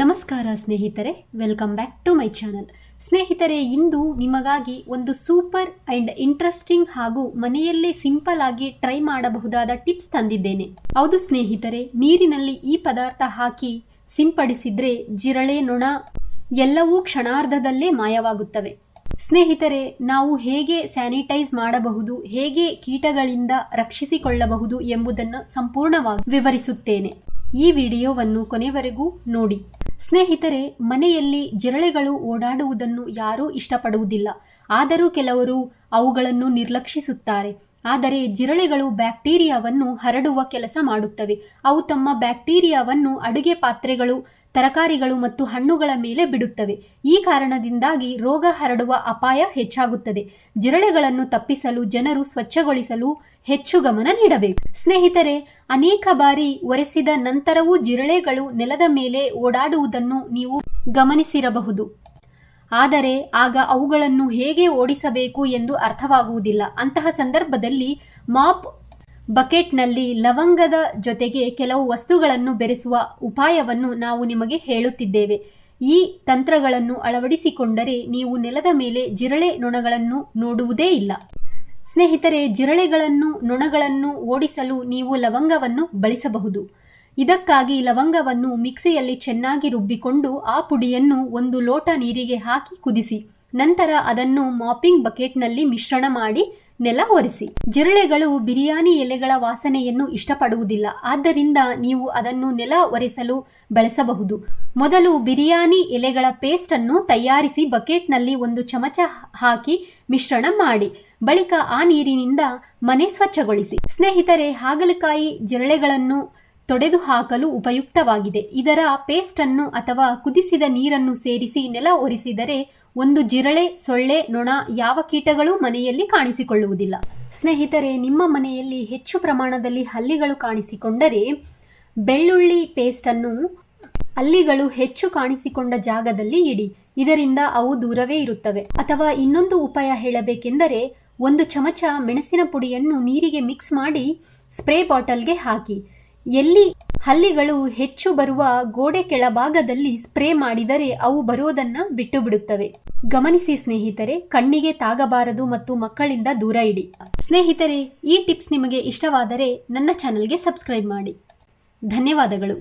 ನಮಸ್ಕಾರ ಸ್ನೇಹಿತರೆ, welcome back to my channel. ಸ್ನೇಹಿತರೆ, ಇಂದು ನಿಮಗಾಗಿ ಒಂದು ಸೂಪರ್ ಅಂಡ್ ಇಂಟ್ರೆಸ್ಟಿಂಗ್ ಹಾಗೂ ಮನೆಯಲ್ಲೇ ಸಿಂಪಲ್ ಆಗಿ ಟ್ರೈ ಮಾಡಬಹುದಾದ ಟಿಪ್ಸ್ ತಂದಿದ್ದೇನೆ. ಹೌದು ಸ್ನೇಹಿತರೆ, ನೀರಿನಲ್ಲಿ ಈ ಪದಾರ್ಥ ಹಾಕಿ ಸಿಂಪಡಿಸಿದ್ರೆ ಜಿರಳೆ, ನೊಣ ಎಲ್ಲವೂ ಕ್ಷಣಾರ್ಧದಲ್ಲೇ ಮಾಯವಾಗುತ್ತವೆ. ಸ್ನೇಹಿತರೆ, ನಾವು ಹೇಗೆ ಸ್ಯಾನಿಟೈಸ್ ಮಾಡಬಹುದು, ಹೇಗೆ ಕೀಟಗಳಿಂದ ರಕ್ಷಿಸಿಕೊಳ್ಳಬಹುದು ಎಂಬುದನ್ನು ಸಂಪೂರ್ಣವಾಗಿ ವಿವರಿಸುತ್ತೇನೆ. ಈ ವಿಡಿಯೋವನ್ನು ಕೊನೆವರೆಗೂ ನೋಡಿ. ಸ್ನೇಹಿತರೆ, ಮನೆಯಲ್ಲಿ ಜಿರಳೆಗಳು ಓಡಾಡುವುದನ್ನು ಯಾರೂ ಇಷ್ಟಪಡುವುದಿಲ್ಲ. ಆದರೂ ಕೆಲವರು ಅವುಗಳನ್ನು ನಿರ್ಲಕ್ಷಿಸುತ್ತಾರೆ. ಆದರೆ ಜಿರಳೆಗಳು ಬ್ಯಾಕ್ಟೀರಿಯಾವನ್ನು ಹರಡುವ ಕೆಲಸ ಮಾಡುತ್ತವೆ. ಅವು ತಮ್ಮ ಬ್ಯಾಕ್ಟೀರಿಯಾವನ್ನು ಅಡುಗೆ ಪಾತ್ರೆಗಳು, ತರಕಾರಿಗಳು ಮತ್ತು ಹಣ್ಣುಗಳ ಮೇಲೆ ಬಿಡುತ್ತವೆ. ಈ ಕಾರಣದಿಂದಾಗಿ ರೋಗ ಹರಡುವ ಅಪಾಯ ಹೆಚ್ಚಾಗುತ್ತದೆ. ಜಿರಳೆಗಳನ್ನು ತಪ್ಪಿಸಲು ಜನರು ಸ್ವಚ್ಛಗೊಳಿಸಲು ಹೆಚ್ಚು ಗಮನ ನೀಡಬೇಕು. ಸ್ನೇಹಿತರೆ, ಅನೇಕ ಬಾರಿ ಒರೆಸಿದ ನಂತರವೂ ಜಿರಳೆಗಳು ನೆಲದ ಮೇಲೆ ಓಡಾಡುವುದನ್ನು ನೀವು ಗಮನಿಸಿರಬಹುದು. ಆದರೆ ಆಗ ಅವುಗಳನ್ನು ಹೇಗೆ ಓಡಿಸಬೇಕು ಎಂದು ಅರ್ಥವಾಗುವುದಿಲ್ಲ. ಅಂತಹ ಸಂದರ್ಭದಲ್ಲಿ ಮಾಪ್ ಬಕೆಟ್ನಲ್ಲಿ ಲವಂಗದ ಜೊತೆಗೆ ಕೆಲವು ವಸ್ತುಗಳನ್ನು ಬೆರೆಸುವ ಉಪಾಯವನ್ನು ನಾವು ನಿಮಗೆ ಹೇಳುತ್ತಿದ್ದೇವೆ. ಈ ತಂತ್ರಗಳನ್ನು ಅಳವಡಿಸಿಕೊಂಡರೆ ನೀವು ನೆಲದ ಮೇಲೆ ಜಿರಳೆ, ನೊಣಗಳನ್ನು ನೋಡುವುದೇ ಇಲ್ಲ. ಸ್ನೇಹಿತರೆ, ಜಿರಳೆಗಳನ್ನು, ನೊಣಗಳನ್ನು ಓಡಿಸಲು ನೀವು ಲವಂಗವನ್ನು ಬಳಸಬಹುದು. ಇದಕ್ಕಾಗಿ ಲವಂಗವನ್ನು ಮಿಕ್ಸಿಯಲ್ಲಿ ಚೆನ್ನಾಗಿ ರುಬ್ಬಿಕೊಂಡು ಆ ಪುಡಿಯನ್ನು 1 ಲೋಟ ನೀರಿಗೆ ಹಾಕಿ ಕುದಿಸಿ ನಂತರ ಅದನ್ನು ಮಾಪಿಂಗ್ ಬಕೆಟ್ನಲ್ಲಿ ಮಿಶ್ರಣ ಮಾಡಿ ನೆಲ ಒರೆಸಿ. ಜಿರಳೆಗಳು ಬಿರಿಯಾನಿ ಎಲೆಗಳ ವಾಸನೆಯನ್ನು ಇಷ್ಟಪಡುವುದಿಲ್ಲ. ಆದ್ದರಿಂದ ನೀವು ಅದನ್ನು ನೆಲ ಒರೆಸಲು ಬಳಸಬಹುದು. ಮೊದಲು ಬಿರಿಯಾನಿ ಎಲೆಗಳ ಪೇಸ್ಟ್ ಅನ್ನು ತಯಾರಿಸಿ ಬಕೆಟ್ನಲ್ಲಿ 1 ಚಮಚ ಹಾಕಿ ಮಿಶ್ರಣ ಮಾಡಿ ಬಳಿಕ ಆ ನೀರಿನಿಂದ ಮನೆ ಸ್ವಚ್ಛಗೊಳಿಸಿ. ಸ್ನೇಹಿತರೆ, ಹಾಗಲಕಾಯಿ ಜಿರಳೆಗಳನ್ನು ತೊಡೆದು ಹಾಕಲು ಉಪಯುಕ್ತವಾಗಿದೆ. ಇದರ ಪೇಸ್ಟ್ ಅನ್ನು ಅಥವಾ ಕುದಿಸಿದ ನೀರನ್ನು ಸೇರಿಸಿ ನೆಲ ಒರೆಸಿದರೆ ಒಂದು ಜಿರಳೆ, ಸೊಳ್ಳೆ, ನೊಣ ಯಾವ ಕೀಟಗಳು ಮನೆಯಲ್ಲಿ ಕಾಣಿಸಿಕೊಳ್ಳುವುದಿಲ್ಲ. ಸ್ನೇಹಿತರೆ, ನಿಮ್ಮ ಮನೆಯಲ್ಲಿ ಹೆಚ್ಚು ಪ್ರಮಾಣದಲ್ಲಿ ಹಲ್ಲಿಗಳು ಕಾಣಿಸಿಕೊಂಡರೆ ಬೆಳ್ಳುಳ್ಳಿ ಪೇಸ್ಟ್ ಅನ್ನು ಹಲ್ಲಿಗಳು ಹೆಚ್ಚು ಕಾಣಿಸಿಕೊಂಡ ಜಾಗದಲ್ಲಿ ಇಡಿ. ಇದರಿಂದ ಅವು ದೂರವೇ ಇರುತ್ತವೆ. ಅಥವಾ ಇನ್ನೊಂದು ಉಪಾಯ ಹೇಳಬೇಕೆಂದರೆ 1 ಚಮಚ ಮೆಣಸಿನ ಪುಡಿಯನ್ನು ನೀರಿಗೆ ಮಿಕ್ಸ್ ಮಾಡಿ ಸ್ಪ್ರೇ ಬಾಟಲ್ಗೆ ಹಾಕಿ ಎಲ್ಲಿ ಹಲ್ಲಿಗಳು ಹೆಚ್ಚು ಬರುವ ಗೋಡೆ ಕೆಳಭಾಗದಲ್ಲಿ ಸ್ಪ್ರೇ ಮಾಡಿದರೆ ಅವು ಬರೋದನ್ನ ಬಿಟ್ಟು ಬಿಡುತ್ತವೆ. ಗಮನಿಸಿ ಸ್ನೇಹಿತರೆ, ಕಣ್ಣಿಗೆ ತಾಗಬಾರದು ಮತ್ತು ಮಕ್ಕಳಿಂದ ದೂರ ಇಡಿ. ಸ್ನೇಹಿತರೆ, ಈ ಟಿಪ್ಸ್ ನಿಮಗೆ ಇಷ್ಟವಾದರೆ ನನ್ನ ಚಾನೆಲ್ಗೆ ಸಬ್ಸ್ಕ್ರೈಬ್ ಮಾಡಿ. ಧನ್ಯವಾದಗಳು.